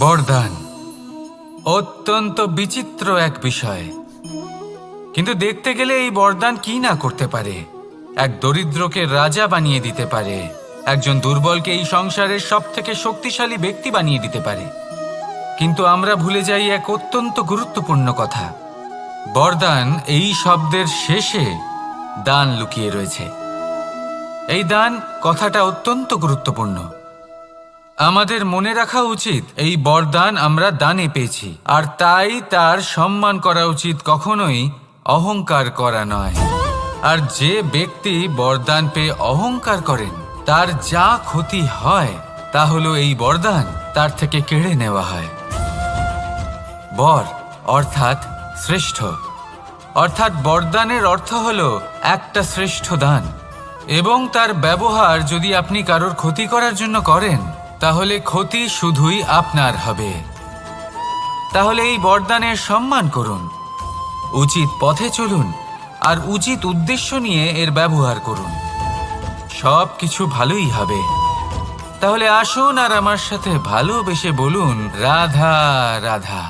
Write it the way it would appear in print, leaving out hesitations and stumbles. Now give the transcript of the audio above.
বরদান অত্যন্ত বিচিত্র এক বিষয়, কিন্তু দেখতে গেলে এই বরদান কি না করতে পারে। এক দরিদ্রকে রাজা বানিয়ে দিতে পারে, একজন দুর্বলকে এই সংসারের সব থেকে শক্তিশালী ব্যক্তি বানিয়ে দিতে পারে। কিন্তু আমরা ভুলে যাই এক অত্যন্ত গুরুত্বপূর্ণ কথা। বরদান এই শব্দের শেষে দান লুকিয়ে রয়েছে। এই দান কথাটা অত্যন্ত গুরুত্বপূর্ণ। আমাদের মনে রাখা উচিত এই বরদান আমরা দানে পেয়েছি, আর তাই তার সম্মান করা উচিত, কখনোই অহংকার করা নয়। আর যে ব্যক্তি বরদান পেয়ে অহংকার করেন তার যা ক্ষতি হয় তা হলো এই বরদান তার থেকে কেড়ে নেওয়া হয়। বর অর্থাৎ শ্রেষ্ঠ, অর্থাৎ বরদানের অর্থ হলো একটা শ্রেষ্ঠ দান, এবং তার ব্যবহার যদি আপনি কারোর ক্ষতি করার জন্য করেন তাহলে ক্ষতি শুধুই আপনার হবে। তাহলে এই বরদানের সম্মান করুন, উচিত পথে চলুন, আর উচিত উদ্দেশ্য নিয়ে এর ব্যবহার করুন। সব কিছু ভালোই হবে। তাহলে আসুন আর আমার সাথে ভালোবেসে বলুন, রাধা রাধা।